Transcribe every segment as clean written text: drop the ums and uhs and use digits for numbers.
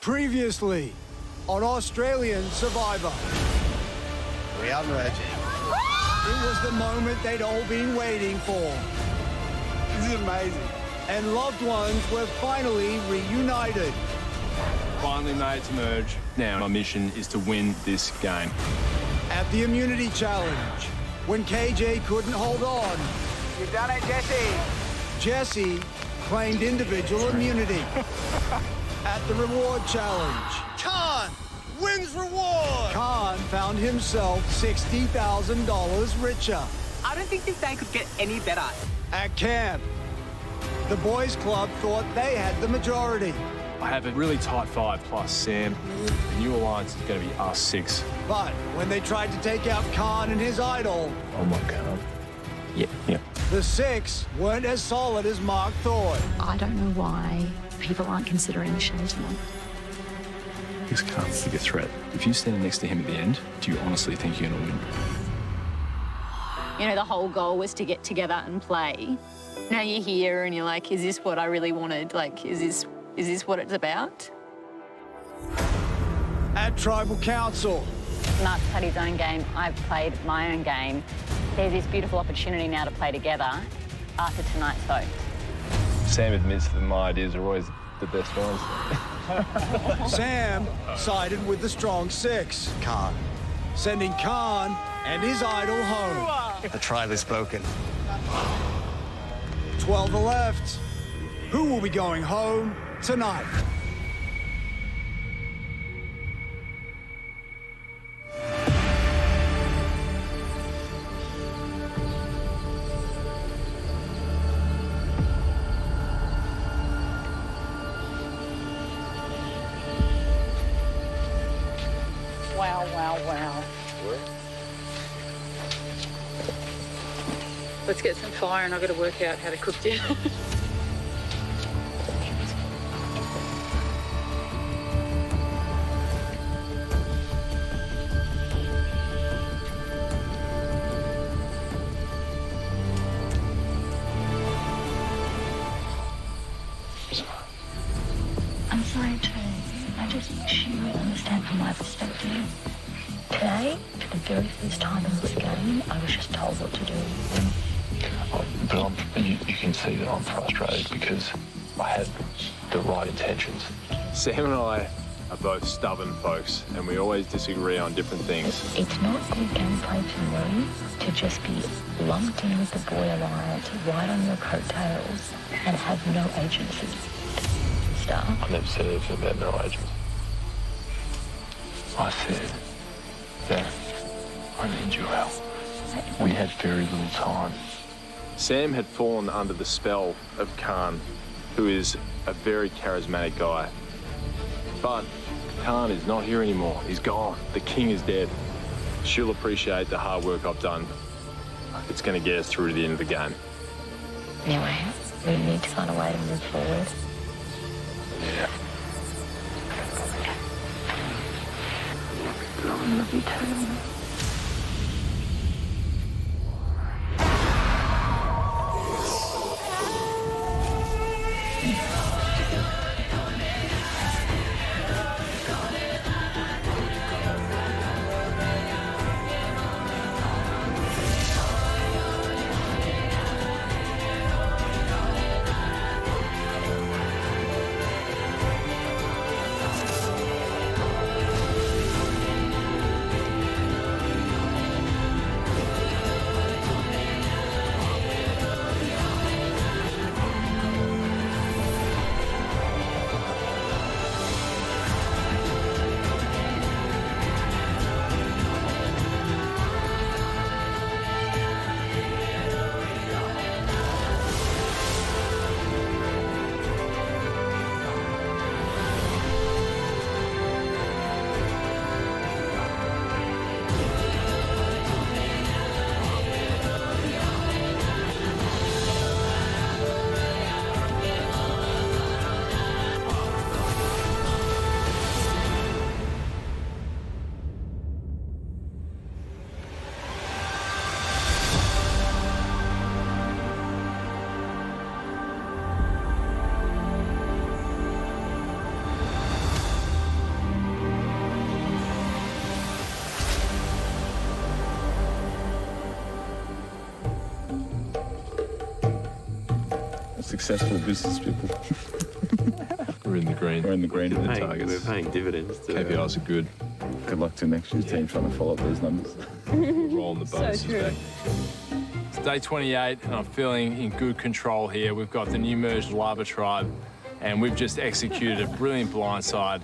Previously on Australian Survivor. We are merging. It was the moment they'd all been waiting for. This is amazing. And loved ones were finally reunited. Finally made it to merge. Now my mission is to win this game. At the Immunity Challenge, when KJ couldn't hold on, You've done it, Jesse. Jesse claimed individual immunity. At the Reward Challenge, Khan wins reward. Khan found himself $60,000 richer. I don't think this day could get any better. At camp, the boys club thought they had the majority. I have a really tight five plus Sam. The new alliance is going to be us six. But when they tried to take out Khan and his idol, Oh my God. Yeah. the six weren't as solid as Mark thought. I don't know why people aren't considering Shelton. This Khan's a big threat. If you stand next to him at the end, do you honestly think you're going to win? You know, the whole goal was to get together and play. Now you're here and you're like, is this what I really wanted? Like, is this what it's about? At Tribal Council, Mark's played his own game, I've played my own game. There's this beautiful opportunity now to play together after tonight's vote. Sam admits that my ideas are always the best ones. Sam sided with the strong six, Khan. sending Khan and his idol home. The tribe has spoken. 12 are left. Who will be going home tonight? Wow. Let's get some fire and I've got to work out how to cook dinner. I'm sorry, Trey. I just wish you would understand from my perspective. Today, for the very first time in this game, I was just told what to do. But you can see that I'm frustrated because I had the right intentions. Sam and I are both stubborn folks, and we always disagree on different things. It's not good gameplay for me to just be lumped in with the boy alliance, ride on your coattails, and have no agency. Star. I never said anything about no agents. I said that I need your help. We had very little time. Sam had fallen under the spell of Khan, who is a very charismatic guy. But Khan is not here anymore. He's gone. The king is dead. She'll appreciate the hard work I've done. It's going to get us through to the end of the game. Anyway, we need to find a way to move forward. Yeah. I love you too. successful business people. We're in the green. We're in the green in the targets. We're paying dividends. KPIs are good. Good luck to next year's team trying to follow up those numbers. Rolling the bonuses back. It's day 28, and I'm feeling in good control here. We've got the new merged Lava Tribe, and we've just executed a brilliant blindside.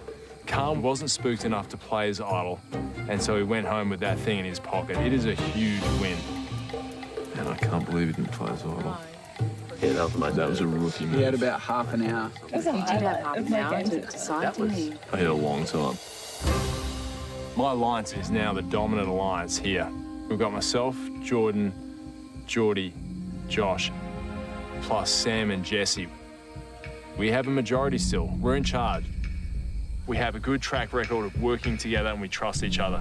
Khan wasn't spooked enough to play his idol, and so he went home with that thing in his pocket. It is a huge win. And I can't believe he didn't play his idol. Yeah, that was amazing. That was a rookie move. He had about half an hour. He did have half an hour to decide, didn't he? I had a long time. My alliance is now the dominant alliance here. We've got myself, Jordan, Geordie, Josh, plus Sam and Jesse. We have a majority still. We're in charge. We have a good track record of working together and we trust each other.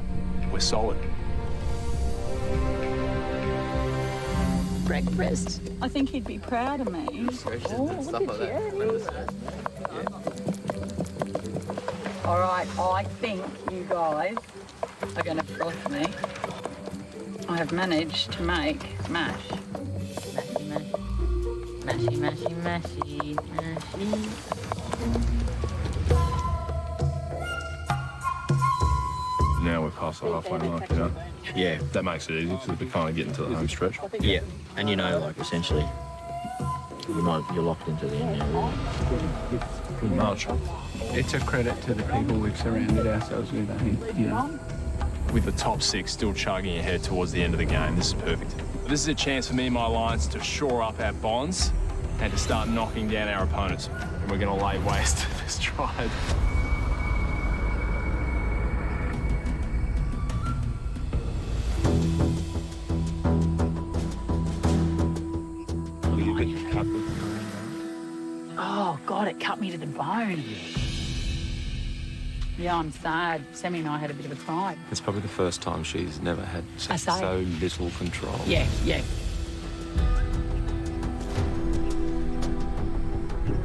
We're solid. Breakfast. I think he'd be proud of me. All right, I think you guys are going to force me. I have managed to make mash. Mashy, mashy, mashy, mashy. Now we're past the halfway mark, you know? Yeah, That makes it easy because we're kind of getting to the home stretch. yeah. And you know, like, essentially, you're locked into the end now. Pretty much. It's a credit to the people we've surrounded ourselves with, I think. You know? With the top six still chugging ahead towards the end of the game, this is perfect. This is a chance for me and my alliance to shore up our bonds and to start knocking down our opponents. And we're going to lay waste to this tribe. Oh, God, it cut me to the bone. Yeah, I'm sad. Sammy and I had a bit of a cry. It's probably the first time she's never had so little control. Yeah, yeah.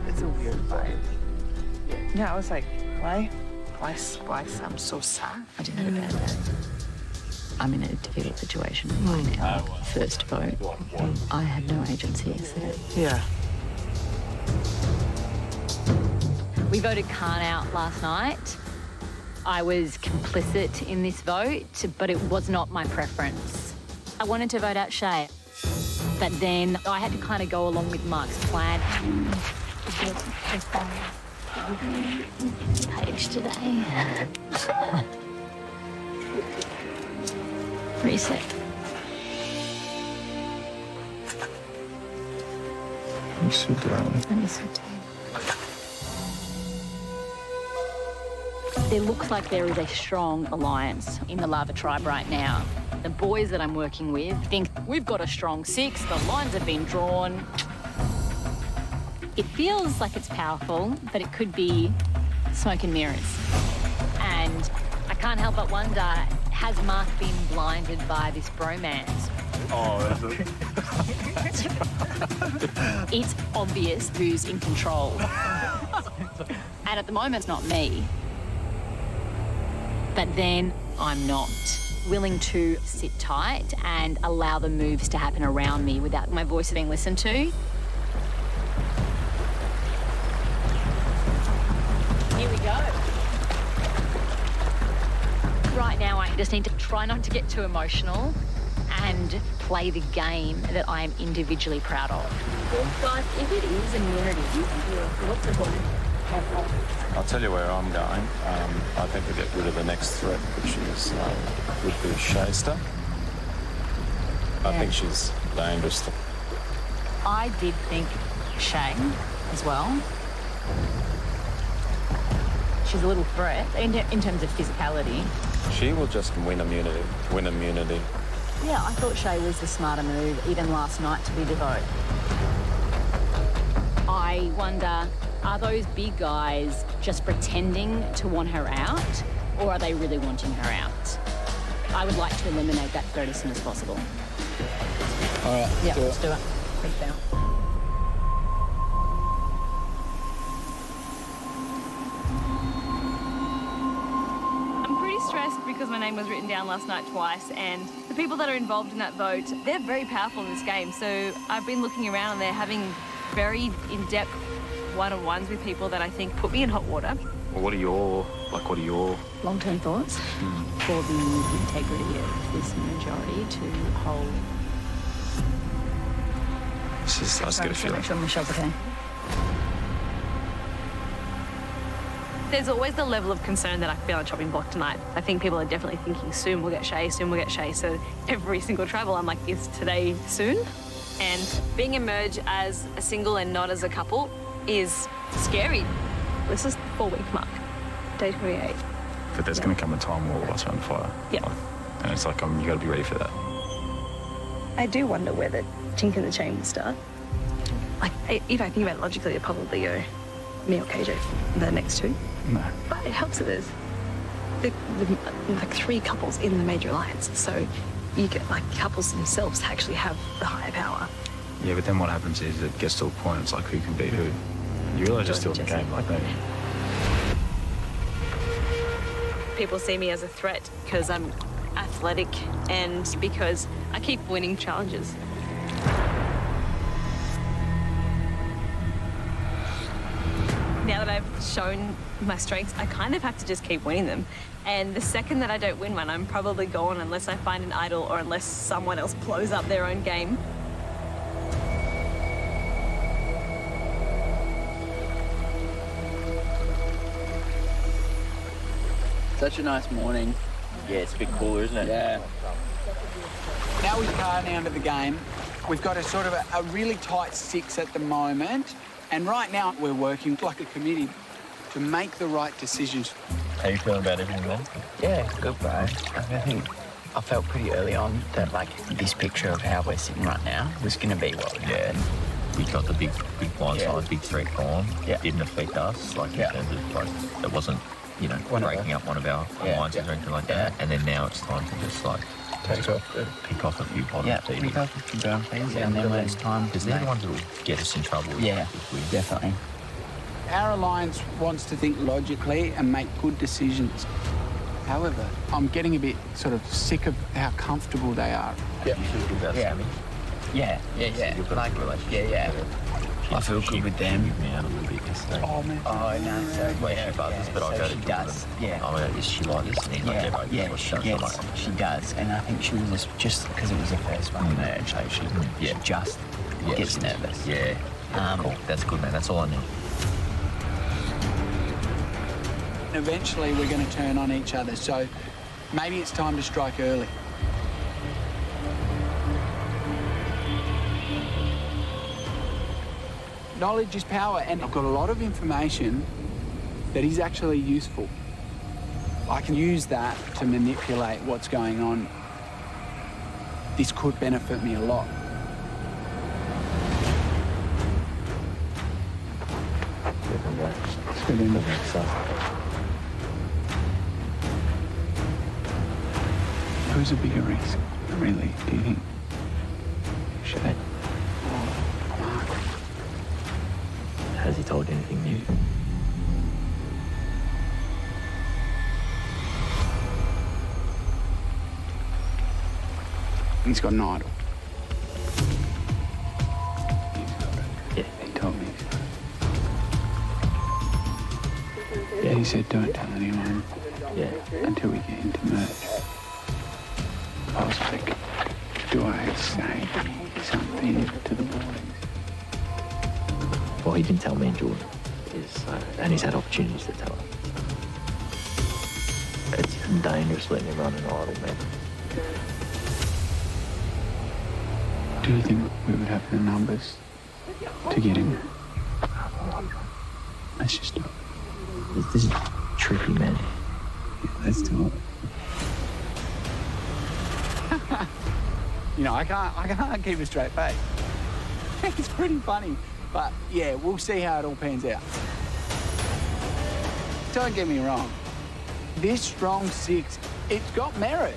It's a weird vibe. Yeah, I was like, why? Why? I'm so sad. I didn't know about that. I'm in a difficult situation right now. First vote, I had no agency, so Yeah. We voted Khan out last night. I was complicit in this vote, but it was not my preference. I wanted to vote out Shay, but then I had to kind of go along with Mark's plan. page today. Reset. You sit down. Let me sit down. There looks like there is a strong alliance in the Lava Tribe right now. The boys that I'm working with think we've got a strong six, the lines have been drawn. It feels like it's powerful, but it could be smoke and mirrors. And I can't help but wonder, has Mark been blinded by this bromance? Oh, that's it. It's obvious who's in control. And at the moment, it's not me. But then I'm not willing to sit tight and allow the moves to happen around me without my voice being listened to. Here we go. Right now, I just need to try not to get too emotional and play the game that I am individually proud of. Guys, if it is immunity, what's the point? I'll tell you where I'm going. I think we get rid of the next threat, which is would be Shayster. I think she's dangerous. I did think Shay as well. She's a little threat in terms of physicality. She will just win immunity. Yeah, I thought Shay was the smarter move, even last night, to be the vote. I wonder, are those big guys just pretending to want her out, or are they really wanting her out? I would like to eliminate that threat as soon as possible. All right, Yeah, let's do it. Big bow. I'm pretty stressed because my name was written down last night twice, and the people that are involved in that vote, they're very powerful in this game. So I've been looking around and they're having very in-depth one-on-ones with people that I think put me in hot water. Well, what are your Long-term thoughts for the integrity of this majority to hold. I just get a feeling. Make sure Michelle's okay. There's always the level of concern that I feel on chopping block tonight. I think people are definitely thinking soon we'll get Shay, soon we'll get Shay. So every single travel, I'm like, is today soon? And being emerged as a single and not as a couple is scary. This is the 4-week mark, day 28. But there's going to come a time where all of us are on fire. Yeah. And it's like, you got to be ready for that. I do wonder where the chink in the chain will start. Like, if I think about it logically, it'd probably go me or KJ, the next two. No. But it helps that there's like 3 couples in the major alliance. So you get like couples themselves actually have the higher power. Yeah, but then what happens is it gets to a point, it's like who can beat who. You realise you're still in the game like that. People see me as a threat because I'm athletic and because I keep winning challenges. Now that I've shown my strengths, I kind of have to just keep winning them. And the second that I don't win one, I'm probably gone unless I find an idol or unless someone else blows up their own game. Such a nice morning. Yeah, it's a bit cooler, isn't it? Yeah. Now we are down to the game. We've got a sort of a really tight 6 at the moment. And right now we're working like a committee to make the right decisions. How you feeling about everything, man? Yeah, good, bro. I think I felt pretty early on that, like, this picture of how we're sitting right now was going to be what would happen. We got the big blindside, big threat gone. Yeah. It didn't affect us, like, in terms of, like, it wasn't, you know, breaking up one of our alliances or anything like that. And then now it's time to just, like, pick off a few positive people. Pick off a few brown things, and then when it's time... Because they're the ones that will get us in trouble. Yeah, definitely. Our alliance wants to think logically and make good decisions. However, I'm getting a bit sort of sick of how comfortable they are. You feel good about Sammy? Yeah. You've got like, a relationship. yeah. I feel good with them. Me out a little bit yesterday. Oh, man. Oh, no. So, Well, she buzzes, but I go to she does. Yeah. Oh, is she like this? And he's like, Yeah, she does. And I think she was just because it was the first one merge, so she just gets nervous. Yeah. Cool. That's good, man. That's all I need. Eventually, we're going to turn on each other, so maybe it's time to strike early. Knowledge is power, and I've got a lot of information that is actually useful. I can use that to manipulate what's going on. This could benefit me a lot. Let's get into that stuff. Who's a bigger risk, really, do you think? Shay or Mark? Has he told you anything new? He's got an idol. Yeah. He told me. Yeah, he said don't tell anyone. Yeah. Until we get into merge. I was like, do I say something to the boys? Well, he didn't tell me and Jordan. And he's had opportunities to tell us. It's dangerous letting him run an idle, man. Do you think we would have the numbers to get him? Let's just do it. This is tricky, man. Yeah, let's do it. You know, I can't keep a straight face. It's pretty funny, but yeah, we'll see how it all pans out. Don't get me wrong. This strong 6, it's got merit.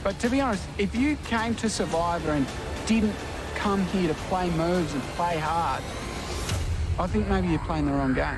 But to be honest, if you came to Survivor and didn't come here to play moves and play hard, I think maybe you're playing the wrong game.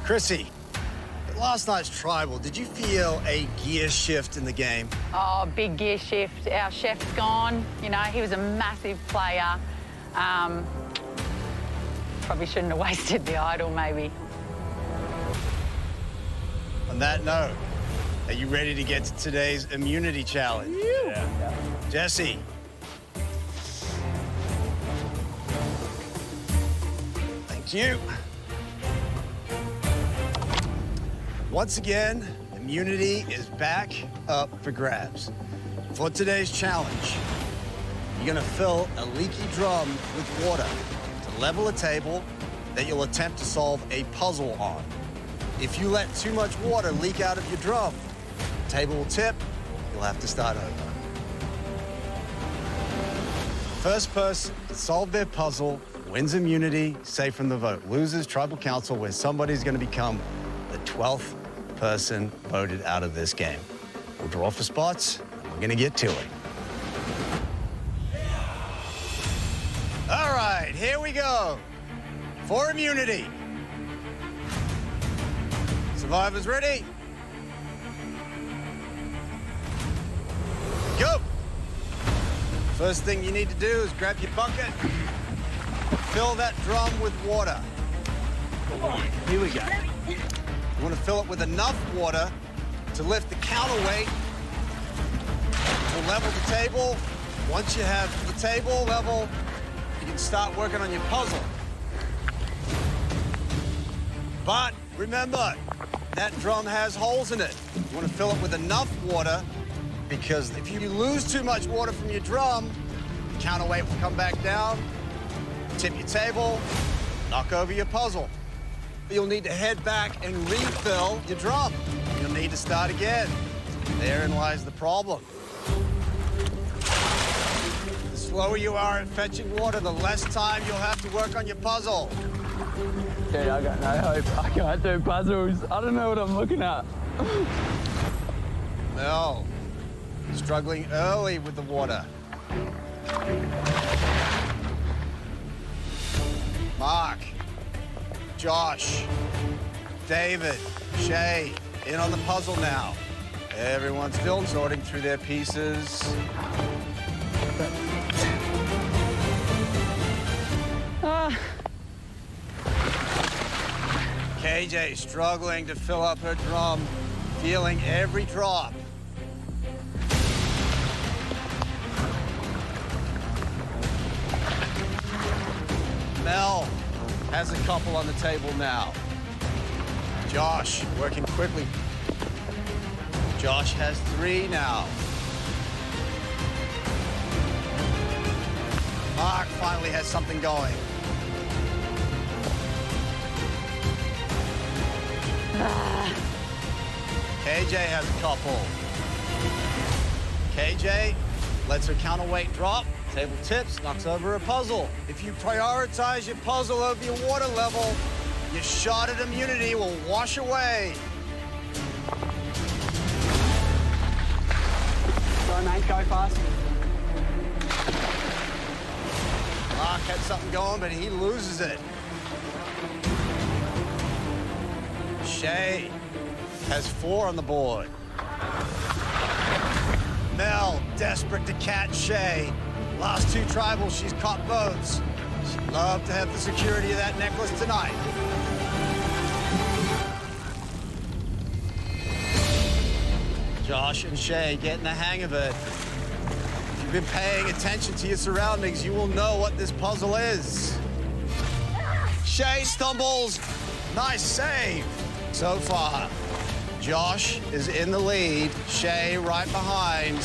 Chrissy, at last night's tribal, did you feel a gear shift in the game? Oh, big gear shift. Our chef's gone. You know, he was a massive player. Probably shouldn't have wasted the idol, maybe. On that note, are you ready to get to today's immunity challenge? Yeah. Jesse. Thank you. Once again, immunity is back up for grabs. For today's challenge, you're gonna fill a leaky drum with water to level a table that you'll attempt to solve a puzzle on. If you let too much water leak out of your drum, the table will tip, you'll have to start over. First person to solve their puzzle wins immunity, safe from the vote. Losers, tribal council, where somebody's gonna become the 12th person voted out of this game. We'll draw for spots, and we're gonna get to it. All right, here we go. For immunity. Survivors ready? Go! First thing you need to do is grab your bucket, fill that drum with water. Here we go. You want to fill it with enough water to lift the counterweight to level the table. Once you have the table level, you can start working on your puzzle. But remember, that drum has holes in it. You want to fill it with enough water because if you lose too much water from your drum, the counterweight will come back down, tip your table, knock over your puzzle. You'll need to head back and refill your drum. You'll need to start again. Therein lies the problem. The slower you are at fetching water, the less time you'll have to work on your puzzle. Dude, I got no hope. I can't do puzzles. I don't know what I'm looking at. No. Struggling early with the water. Mark, Josh, David, Shay, in on the puzzle now. Everyone's still sorting through their pieces. KJ struggling to fill up her drum, feeling every drop. Mel has a couple on the table now. Josh working quickly. Josh has 3 now. Mark finally has something going. KJ has a couple. KJ lets her counterweight drop, table tips, knocks over a puzzle. If you prioritize your puzzle over your water level, your shot at immunity will wash away. Sorry, mate, go fast. Mark had something going, but he loses it. Shay has 4 on the board. Mel, desperate to catch Shay. Last 2 tribals, she's caught votes. She'd love to have the security of that necklace tonight. Josh and Shay getting the hang of it. If you've been paying attention to your surroundings, you will know what this puzzle is. Shay stumbles. Nice save. So far, Josh is in the lead. Shay right behind.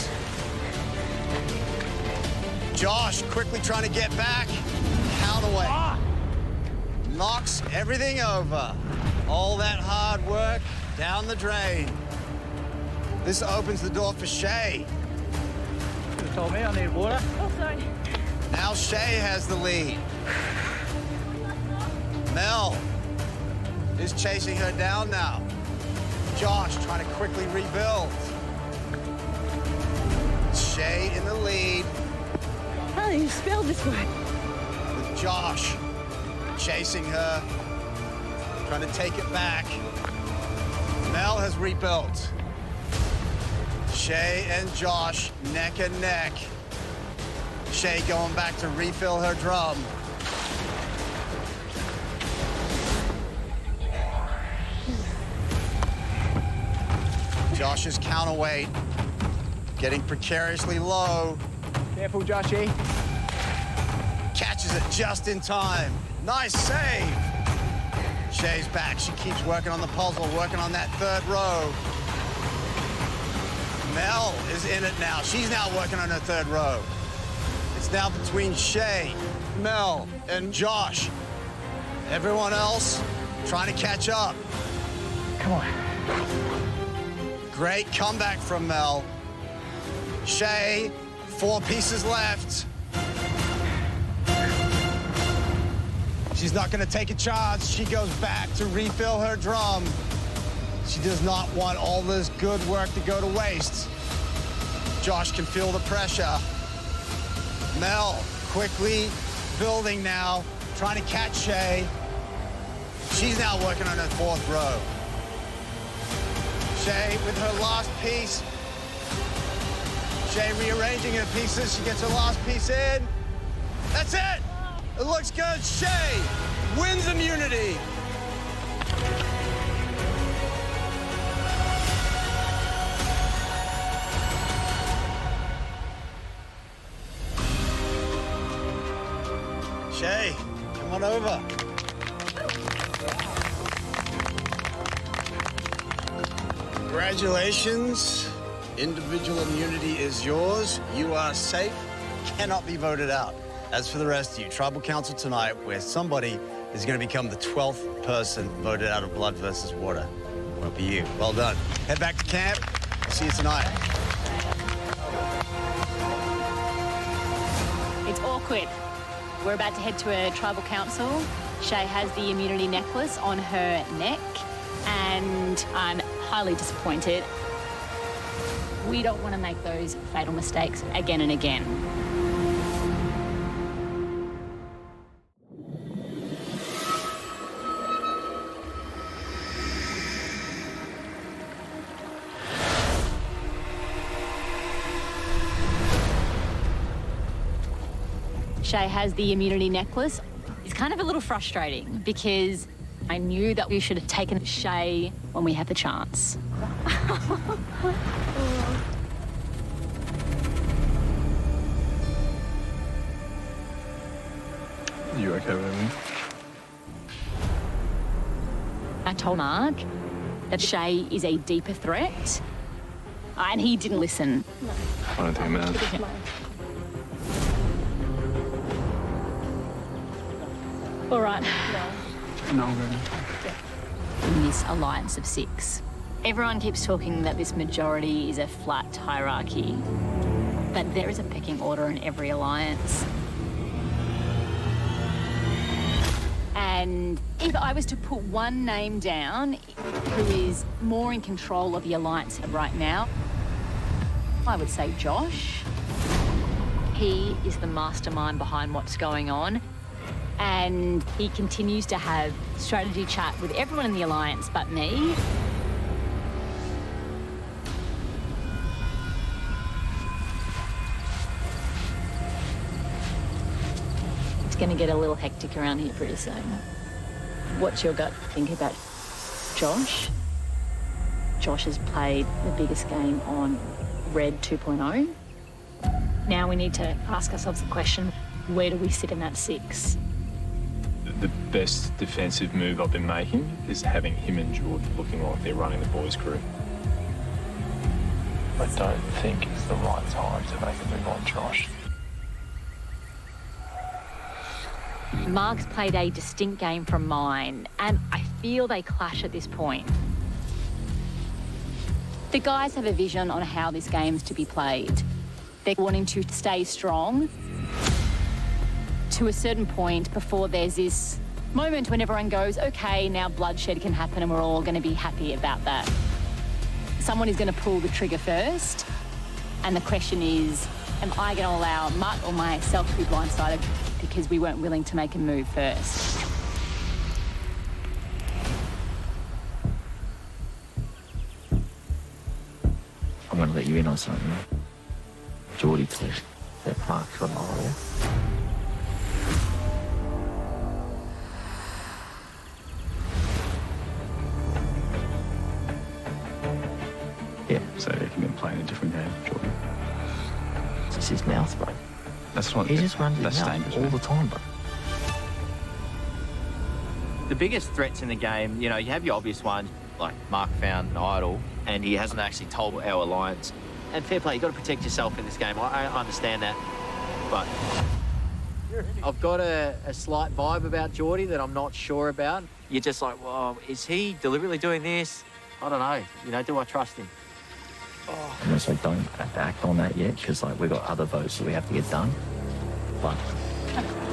Josh quickly trying to get back. Counterweight. Knocks everything over. All that hard work down the drain. This opens the door for Shay. You told me I need water. Oh, sorry. Now Shay has the lead. Mel is chasing her down now. Josh trying to quickly rebuild. Shay in the lead. How do you spell this word? With Josh chasing her. trying to take it back. Mel has rebuilt. Shay and Josh neck and neck. Shay going back to refill her drum. Josh's counterweight getting precariously low. Careful, Joshy. Catches it just in time. Nice save. Shay's back. She keeps working on the puzzle, working on that third row. Mel is in it now. She's now working on her third row. It's now between Shay, Mel, and Josh. Everyone else trying to catch up. Come on. Great comeback from Mel. Shay, 4 pieces left. She's not going to take a chance. She goes back to refill her drum. She does not want all this good work to go to waste. Josh can feel the pressure. Mel quickly building now, trying to catch Shay. She's now working on her 4th row. Shay with her last piece. Shay rearranging her pieces. She gets her last piece in. That's it. It looks good. Shay wins immunity. Shay, come on over. Congratulations. Individual immunity is yours. You are safe. Cannot be voted out. As for the rest of you, Tribal Council tonight, where somebody is going to become the 12th person voted out of Blood versus Water. Won't be you. Well done. Head back to camp. I'll see you tonight. It's awkward. We're about to head to a tribal council. Shay has the immunity necklace on her neck, and I'm highly disappointed. We don't want to make those fatal mistakes again and again. Shay has the immunity necklace. It's kind of a little frustrating because I knew that we should have taken Shay when we had the chance. You okay with me? I told Mark that Shay is a deeper threat, and he didn't listen. I don't think it matters. All right. No, In this alliance of 6. Everyone keeps talking that this majority is a flat hierarchy, but there is a pecking order in every alliance. And if I was to put one name down who is more in control of the alliance right now, I would say Josh. He is the mastermind behind what's going on. And he continues to have strategy chat with everyone in the alliance but me. It's going to get a little hectic around here pretty soon. What's your gut think about Josh? Josh has played the biggest game on Red 2.0. Now we need to ask ourselves the question, where do we sit in that 6? The best defensive move I've been making is having him and George looking like they're running the boys' crew. I don't think it's the right time to make a move on Josh. Mark's played a distinct game from mine, and I feel they clash at this point. The guys have a vision on how this game's to be played. They're wanting to stay strong to a certain point before there's this moment when everyone goes, okay, now bloodshed can happen and we're all going to be happy about that. Someone is going to pull the trigger first, and the question is, am I going to allow Mark or myself to be blindsided because we weren't willing to make a move first? you in on something. Geordie too. That Mark's got an eye. Yeah, so he can play in a different game, Jordan. It's just his mouth, bro. That's not. He just runs his that's mouth dangerous, all man. the time, bro. The biggest threats in the game, you know, you have your obvious ones, like Mark found an idol, and he hasn't actually told our alliance. And fair play, you've got to protect yourself in this game. I understand that, but I've got a slight vibe about Geordie that I'm not sure about. You're just like, well, is he deliberately doing this? I don't know. You know, do I trust him? I'm gonna say don't act on that yet, because like we've got other votes that we have to get done. But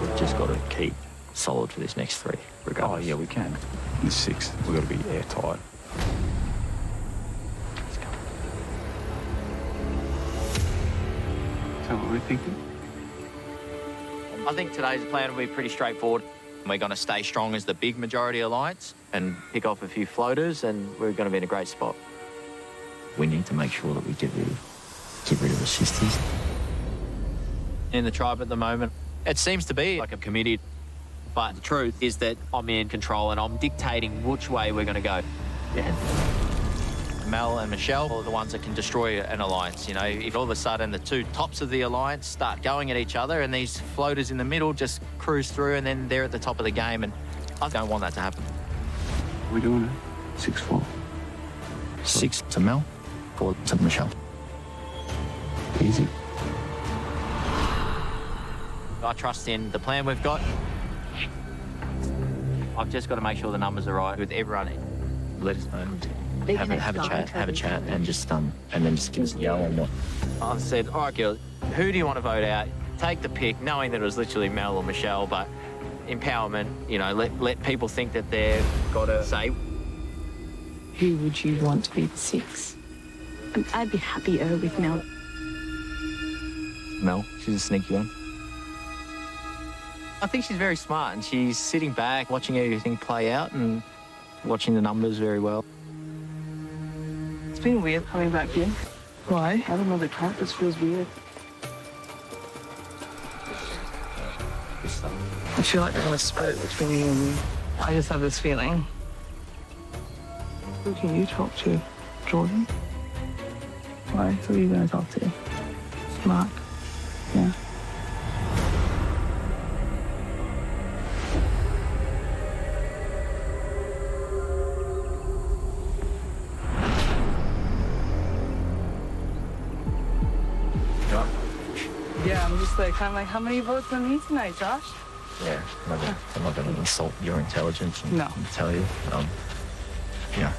we've just got to keep solid for this next 3, regardless. Oh yeah, we can. In the 6, we've got to be airtight. So what are we thinking? I think today's plan will be pretty straightforward. We're going to stay strong as the big majority alliance and pick off a few floaters, and we're going to be in a great spot. We need to make sure that we get rid of the sisters. In the tribe at the moment, it seems to be like a committee, but the truth is that I'm in control and I'm dictating which way we're going to go. Yeah. Mel and Michelle are the ones that can destroy an alliance. You know, if all of a sudden the 2 tops of the alliance start going at each other and these floaters in the middle just cruise through and then they're at the top of the game, and I don't want that to happen. We're doing it. 6-4. 6 to Mel, 4 to Michelle. Easy. I trust in the plan we've got. I've just got to make sure the numbers are right with everyone. Let us know. Have a chat, and just and then just give us a yell on what. I said, all right, girls, who do you want to vote out? Take the pick, knowing that it was literally Mel or Michelle, but empowerment, you know, let people think that they've got a say. Who would you want to be the 6? I'd be happier with Mel. Mel, she's a sneaky one. I think she's very smart, and she's sitting back, watching everything play out and watching the numbers very well. It's been weird coming back here. Why? I don't know, the camp just feels weird. I feel like there's a split between you and me. I just have this feeling. Who can you talk to? Jordan? Why? Who are you going to talk to? Mark? Yeah. Yeah, I'm just like, how many votes on me tonight, Josh? Yeah, I'm not going to insult your intelligence and No. tell you. Yeah,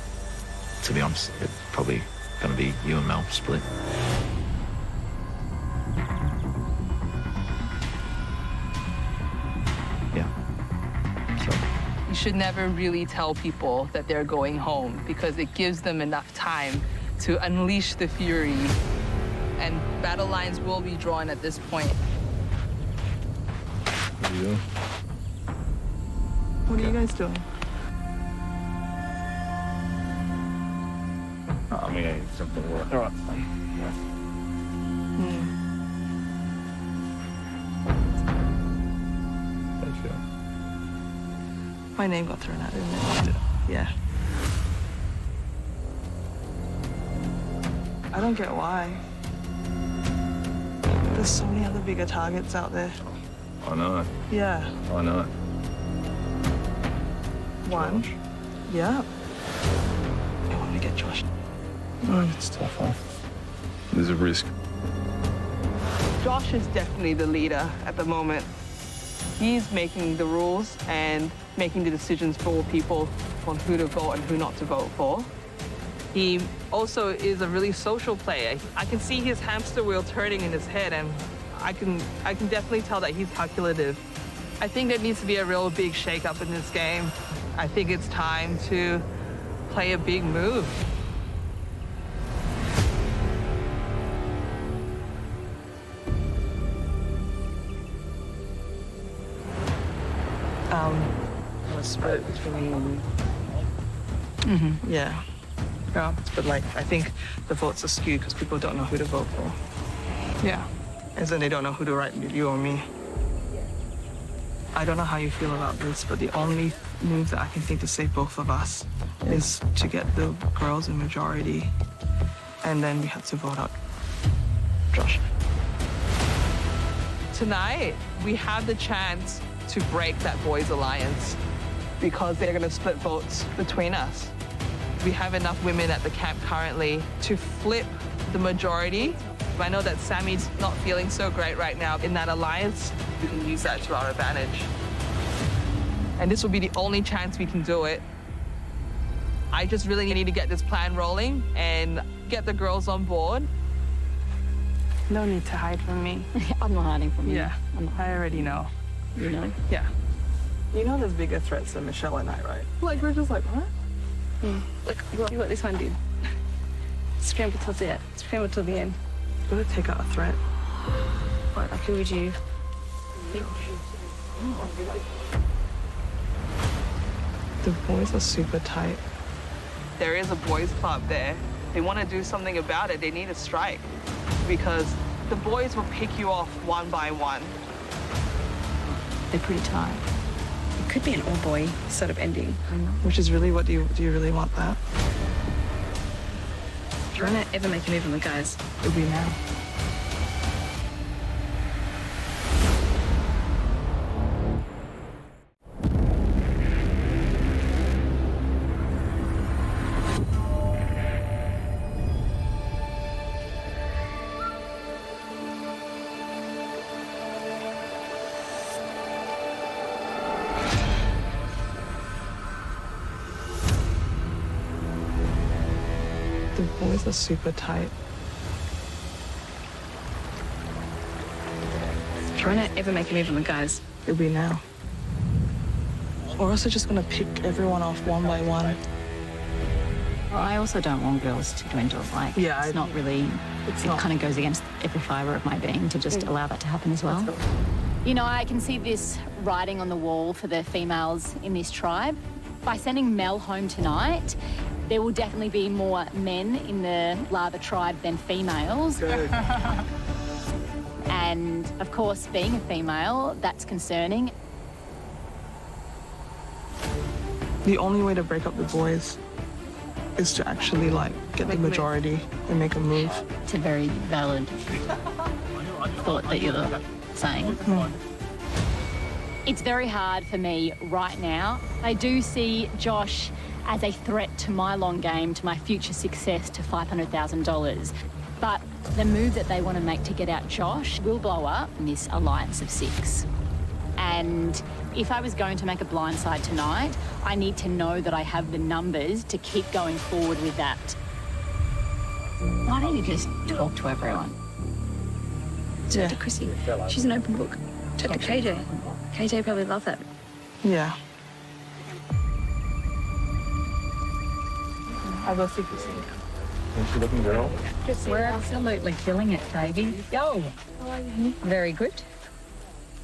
to be honest, it's probably going to be you and Mel split. Yeah. So. You should never really tell people that they're going home because it gives them enough time to unleash the fury. And battle lines will be drawn at this point. What are you doing? What are you guys doing? I'm going to get something to work. All right. My name got thrown out, didn't it? Yeah. I don't get why. There's so many other bigger targets out there. I know. Yeah. I know. One. Yeah. I want to get Josh. It's tough, huh? There's a risk. Josh is definitely the leader at the moment. He's making the rules and making the decisions for people on who to vote and who not to vote for. He also is a really social player. I can see his hamster wheel turning in his head, and I can definitely tell that he's calculative. I think there needs to be a real big shake-up in this game. I think it's time to play a big move. A split between you and me. Yeah. Yeah, but like, I think the votes are skewed because people don't know who to vote for. Yeah. As in they don't know who to write, you or me. I don't know how you feel about this, but the only move that I can think to save both of us is to get the girls in majority, and then we have to vote out Josh. Tonight, we have the chance to break that boys' alliance because they're going to split votes between us. We have enough women at the camp currently to flip the majority. I know that Sammy's not feeling so great right now in that alliance. We can use that to our advantage. And this will be the only chance we can do it. I just really need to get this plan rolling and get the girls on board. No need to hide from me. I'm not hiding from you. Yeah, I already know. You know? Yeah. You know there's bigger threats than Michelle and I, right? Like, we're just like, what? Look what this one did. Scramble till the end. Scramble till the end. Gotta take out a threat. What, like, who would you think? The boys are super tight. There is a boys club there. They want to do something about it. They need a strike because the boys will pick you off one by one. They're pretty tight. It could be an all-boy sort of ending. Which is really, what do you really want that? Trying to ever make a move on the guys. It'll be now. The boys are super tight. Trying to ever make a move on the guys. It'll be now. Or else they're just gonna pick everyone off one by one. Well, I also don't want girls to dwindle. Like, Yeah, it's not really, it kind of goes against every fibre of my being to just allow that to happen as well. You know, I can see this writing on the wall for the females in this tribe. By sending Mel home tonight, there will definitely be more men in the Lava tribe than females. Good. And, of course, being a female, that's concerning. The only way to break up the boys is to actually, like, get the majority and make a move. It's a very valid thought that you're saying. It's very hard for me right now. I do see Josh as a threat to my long game, to my future success, to $500,000. But the move that they want to make to get out Josh will blow up in this alliance of 6. And if I was going to make a blindside tonight, I need to know that I have the numbers to keep going forward with that. Why don't you just talk to everyone? Talk to Chrissy. She's an open book. Talk to KJ. KJ probably love that. Yeah. I'll go see Chrissy. Thanks for looking, girl. We're absolutely killing it, Davey. Go. Very good.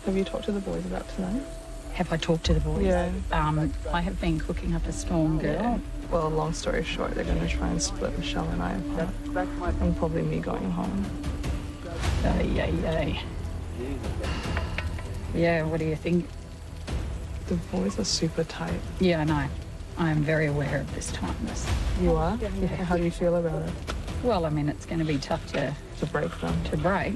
Have you talked to the boys about tonight? Have I talked to the boys? Yeah. I have been cooking up a storm, girl. Well, long story short, they're going to try and split Michelle and I apart. And probably me going home. Yay. Yeah, what do you think? The boys are super tight. Yeah, I know. I am very aware of this tightness. You are? Yeah. How do you feel about it? Well, I mean, it's going to be tough to break them. To break.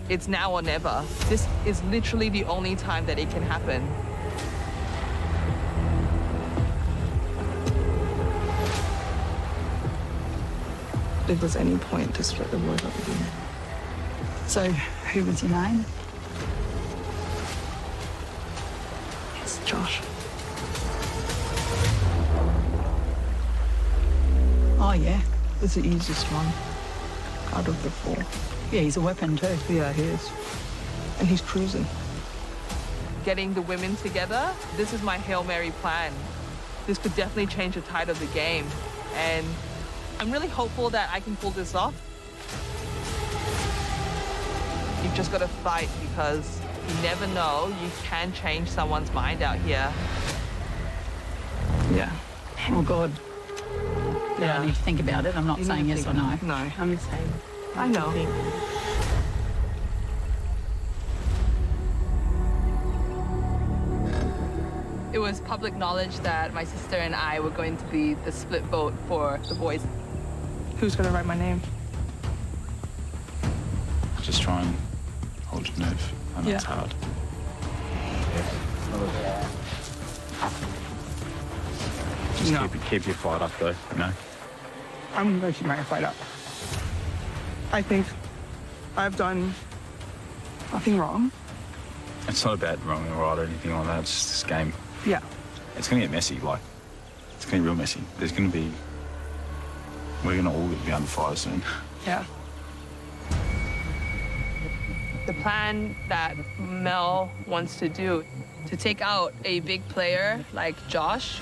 It's now or never. This is literally the only time that it can happen. If there's any point to split the boys up again. So, who was your name? It's Josh. Oh, yeah. It's the easiest one out of the 4. Yeah, he's a weapon too. Yeah, he is. And he's cruising. Getting the women together, this is my Hail Mary plan. This could definitely change the tide of the game. And I'm really hopeful that I can pull this off. You've just got to fight because you never know. You can change someone's mind out here. Yeah. Oh, God. Yeah. You think about it. I'm not saying yes or no. No, I'm the same. I know. It was public knowledge that my sister and I were going to be the split vote for the boys. Who's going to write my name? Just try and hold your nerve. I know it's hard. Just keep your fight up, though, you know? I'm going to keep my fight up. I think I've done nothing wrong. It's not about wrong or right or anything like that. It's just this game. Yeah. It's going to get messy, like, it's going to be real messy. There's going to be, we're going to all be under fire soon. Yeah. The plan that Mel wants to do, to take out a big player like Josh,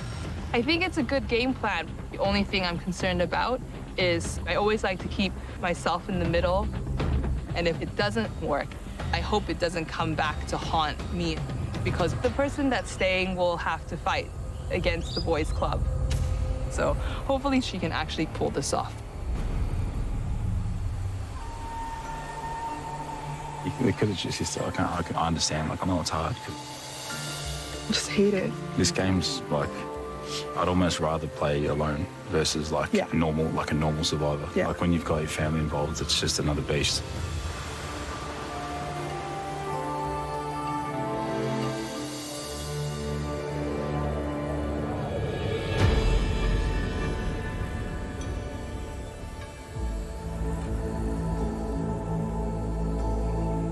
I think it's a good game plan. The only thing I'm concerned about is I always like to keep myself in the middle. And if it doesn't work, I hope it doesn't come back to haunt me, because the person that's staying will have to fight against the boys' club. So hopefully she can actually pull this off. They could have just, I understand, like, I know it's hard. I just hate it. This game's like, I'd almost rather play alone versus like a normal survivor. Yeah. Like when you've got your family involved, it's just another beast.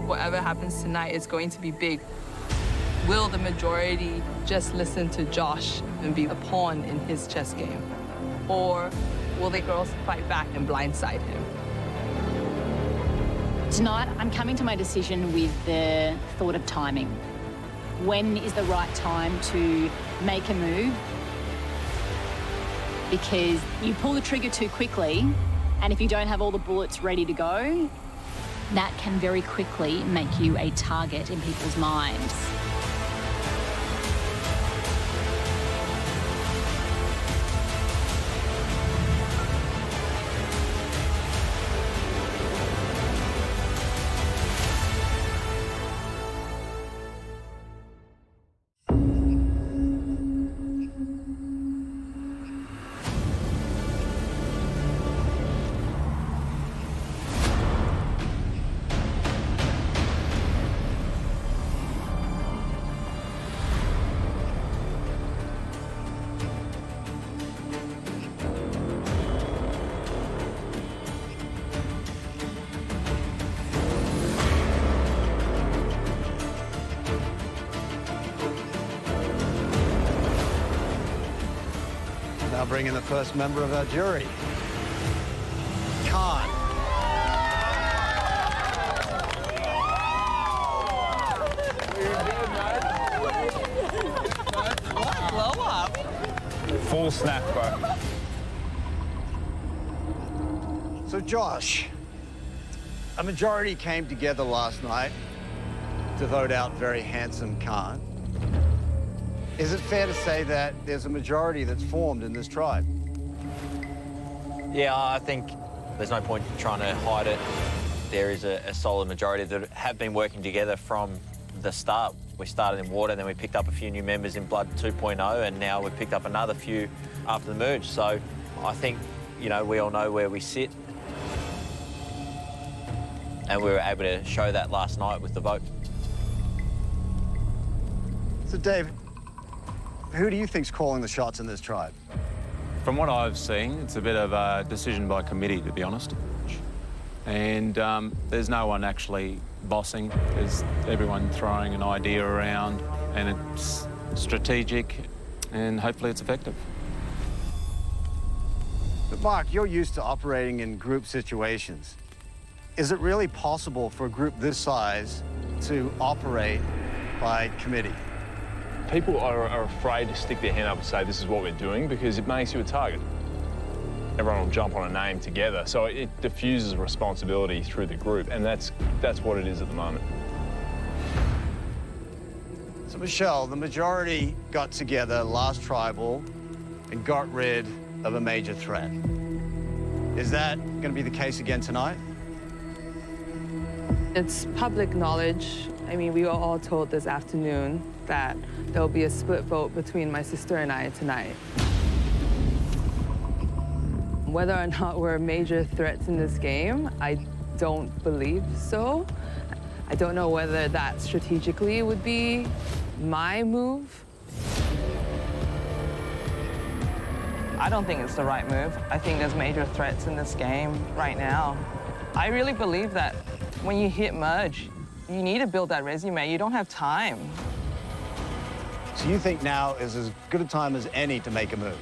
Whatever happens tonight is going to be big. Will the majority just listen to Josh and be a pawn in his chess game? Or will the girls fight back and blindside him? Tonight, I'm coming to my decision with the thought of timing. When is the right time to make a move? Because you pull the trigger too quickly, and if you don't have all the bullets ready to go, that can very quickly make you a target in people's minds. Now bring in the first member of our jury, Khan. Blow up. Full snap, bro. So Josh, a majority came together last night to vote out very handsome Khan. Is it fair to say that there's a majority that's formed in this tribe? Yeah, I think there's no point trying to hide it. There is a solid majority that have been working together from the start. We started in water, then we picked up a few new members in Blood 2.0, and now we've picked up another few after the merge. So I think, you know, we all know where we sit. And we were able to show that last night with the vote. So Dave, who do you think's calling the shots in this tribe? From what I've seen, it's a bit of a decision by committee, to be honest. And there's no one actually bossing. There's everyone throwing an idea around, and it's strategic, and hopefully it's effective. But Mark, you're used to operating in group situations. Is it really possible for a group this size to operate by committee? People are afraid to stick their hand up and say this is what we're doing because it makes you a target. Everyone will jump on a name together, so it diffuses responsibility through the group, and that's what it is at the moment. So Michelle, the majority got together last tribal and got rid of a major threat. Is that going to be the case again tonight? It's public knowledge. I mean, we were all told this afternoon that there'll be a split vote between my sister and I tonight. Whether or not we're major threats in this game, I don't believe so. I don't know whether that strategically would be my move. I don't think it's the right move. I think there's major threats in this game right now. I really believe that when you hit merge, you need to build that resume. You don't have time. So you think now is as good a time as any to make a move?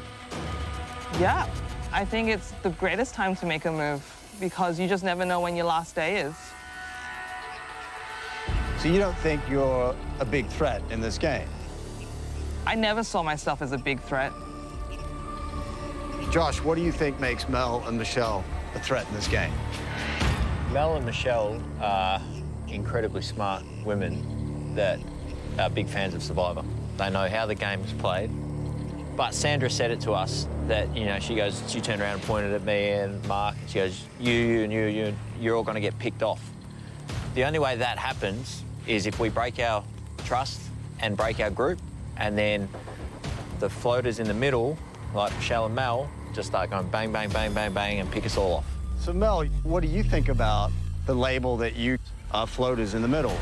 Yeah, I think it's the greatest time to make a move because you just never know when your last day is. So you don't think you're a big threat in this game? I never saw myself as a big threat. Josh, what do you think makes Mel and Michelle a threat in this game? Mel and Michelle are incredibly smart women that are big fans of Survivor. They know how the game is played. But Sandra said it to us that, you know, she turned around and pointed at me and Mark, and she goes, you're all going to get picked off. The only way that happens is if we break our trust and break our group, and then the floaters in the middle, like Michelle and Mel, just start going bang, bang, bang, bang, bang, and pick us all off. So Mel, what do you think about the label that you are floaters in the middle?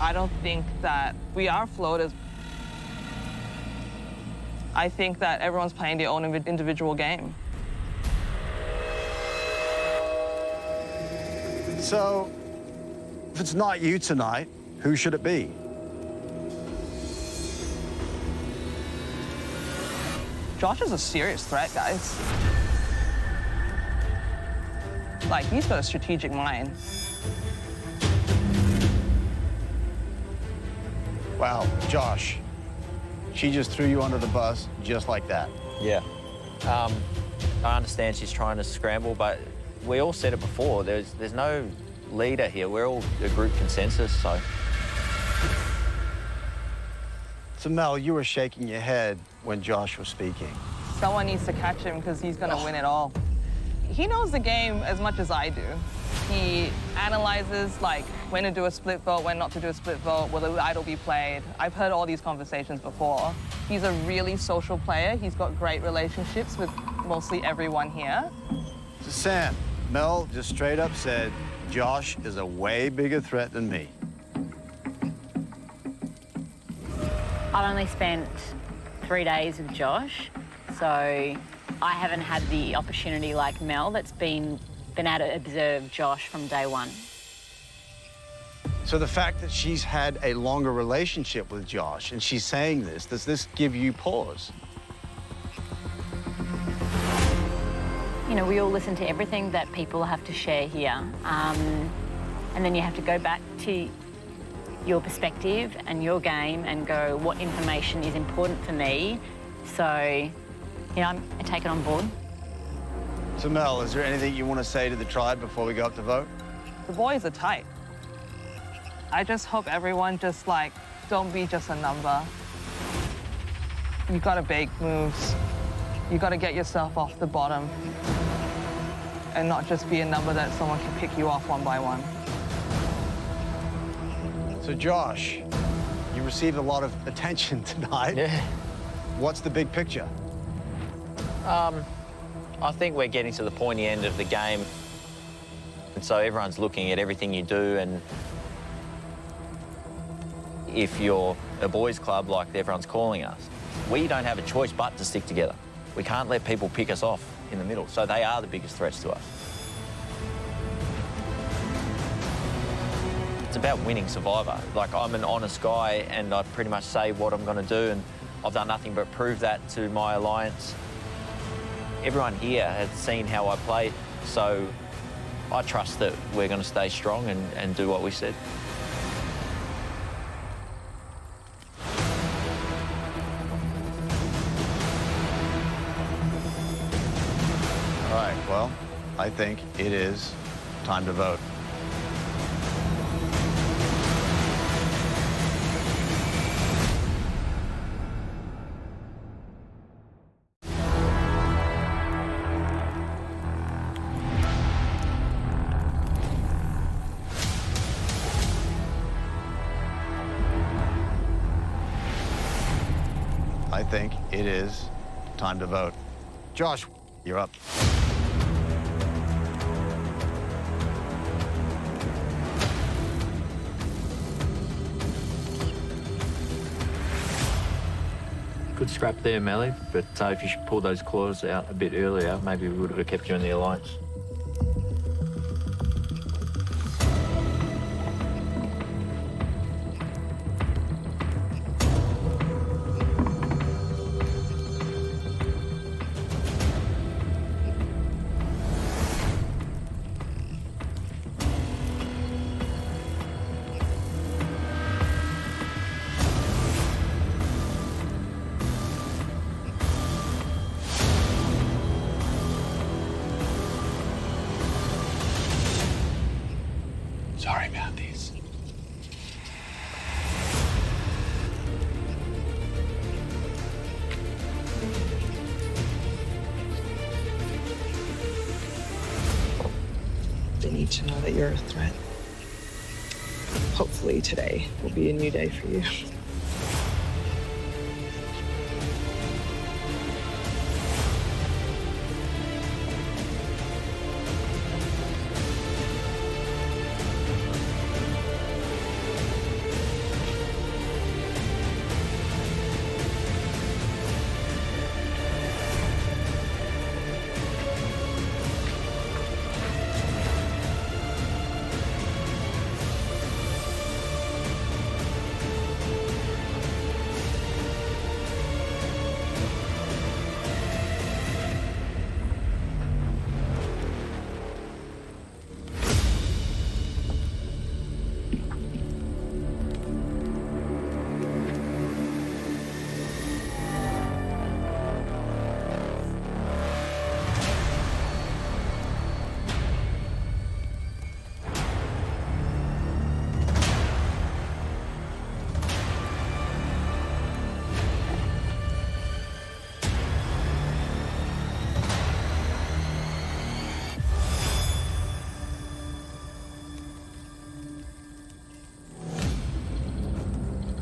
I don't think that we are floaters. I think that everyone's playing their own individual game. So, if it's not you tonight, who should it be? Josh is a serious threat, guys. Like, he's got a strategic mind. Wow, Josh, she just threw you under the bus just like that. Yeah. I understand she's trying to scramble, but we all said it before. There's no leader here. We're all a group consensus, so. So Mel, you were shaking your head when Josh was speaking. Someone needs to catch him because he's going to win it all. He knows the game as much as I do. He analyzes, like, when to do a split vote, when not to do a split vote, will the idol be played. I've heard all these conversations before. He's a really social player. He's got great relationships with mostly everyone here. So Sam, Mel just straight up said, Josh is a way bigger threat than me. I've only spent 3 days with Josh, so I haven't had the opportunity like Mel that's been able to observe Josh from day one. So the fact that she's had a longer relationship with Josh and she's saying this, does this give you pause? You know, we all listen to everything that people have to share here. And then you have to go back to your perspective and your game and go, what information is important for me? So, you know, I take it on board. So Mel, is there anything you want to say to the tribe before we go up to vote? The boys are tight. I just hope everyone just, like, don't be just a number. You gotta make moves. You gotta get yourself off the bottom and not just be a number that someone can pick you off one by one. So Josh, you received a lot of attention tonight. Yeah. What's the big picture? I think we're getting to the pointy end of the game. And so everyone's looking at everything you do, and if you're a boys' club like everyone's calling us, we don't have a choice but to stick together. We can't let people pick us off in the middle, so they are the biggest threats to us. It's about winning Survivor. Like, I'm an honest guy and I pretty much say what I'm going to do, and I've done nothing but prove that to my alliance. Everyone here has seen how I play, so I trust that we're going to stay strong and do what we said. All right, well, I think it is time to vote. I think it is time to vote. Josh, you're up. Good scrap there, Melly, but if you should pull those claws out a bit earlier, maybe we would have kept you in the alliance. Sorry about this. They need to know that you're a threat. Hopefully today will be a new day for you.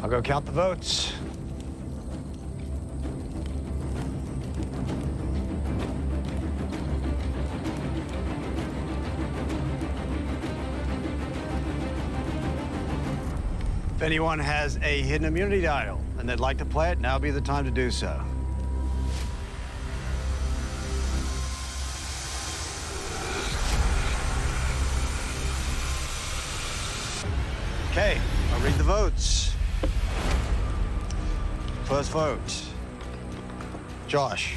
I'll go count the votes. If anyone has a hidden immunity idol and they'd like to play it, now would be the time to do so. Okay, I'll read the votes. First vote, Josh.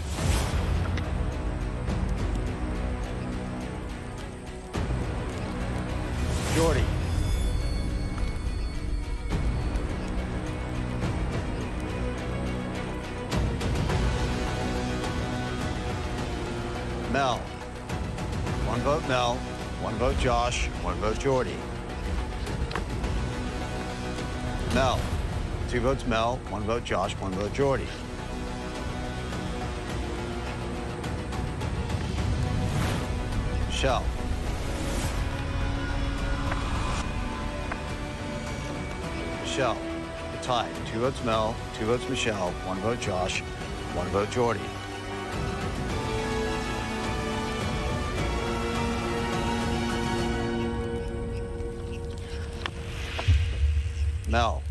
Jordy. Mel. One vote Mel, one vote Josh, one vote Jordy. Mel. 2 votes Mel, 1 vote Josh, 1 vote Jordy. Michelle. Michelle, you're tied. 2 votes Mel, 2 votes Michelle, 1 vote Josh, 1 vote Jordy. Mel.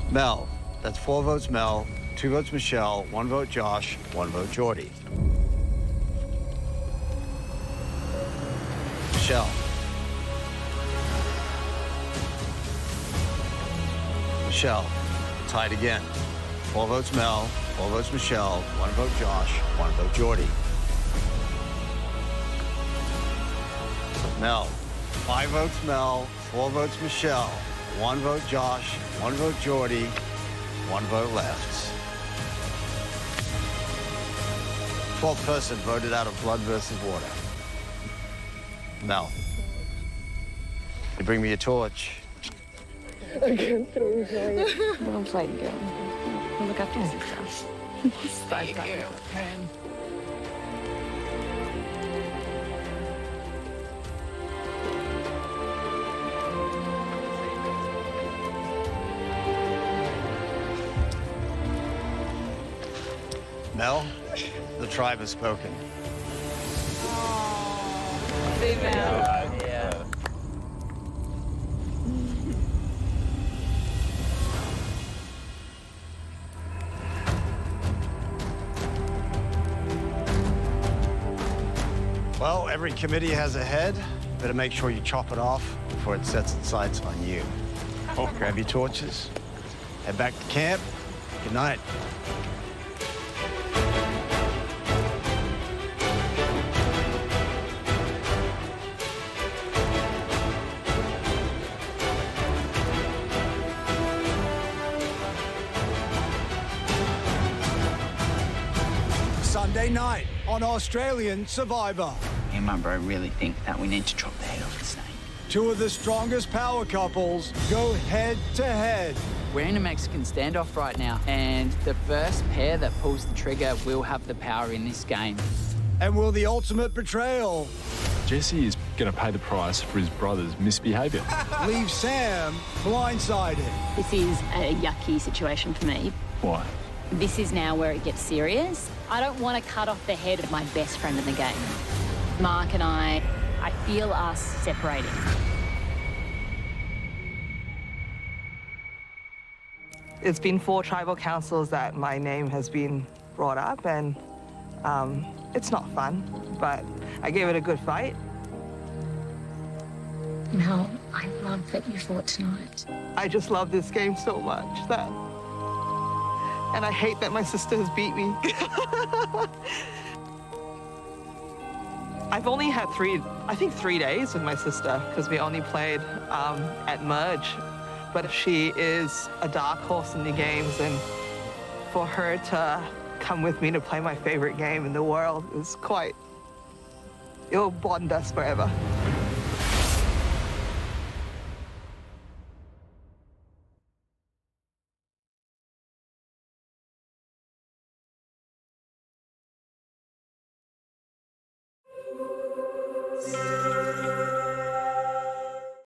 Mel. That's 4 votes Mel, 2 votes Michelle, 1 vote Josh, 1 vote Jordy. Michelle. Michelle. Tied again. 4 votes Mel, 4 votes Michelle, 1 vote Josh, 1 vote Jordy. Mel. 5 votes Mel, 4 votes Michelle, 1 vote Josh, 1 vote Jordy, 1 vote left. 12th person voted out of blood versus water. Mel. You bring me a torch. I can't throw it. Well played, girl. We'll look after your success. Stay, man. Mel, the tribe has spoken. Yeah. Well, every committee has a head. Better make sure you chop it off before it sets its sights on you. Oh, grab your torches. Head back to camp. Good night. Sunday night on Australian Survivor. Me and my bro really think that we need to chop the head off the snake. Two of the strongest power couples go head to head. We're in a Mexican standoff right now, and the first pair that pulls the trigger will have the power in this game. And will the ultimate betrayal Jesse is going to pay the price for his brother's misbehaviour. leave Sam blindsided? This is a yucky situation for me. Why? This is now where it gets serious. I don't want to cut off the head of my best friend in the game. Mark and I feel us separating. It's been 4 tribal councils that my name has been brought up, and it's not fun, but I gave it a good fight. Mel, I love that you fought tonight. I just love this game so much that, and I hate that my sister has beat me. I've only had 3 days with my sister because we only played at Merge. But she is a dark horse in the games, and for her to come with me to play my favorite game in the world is it'll bond us forever.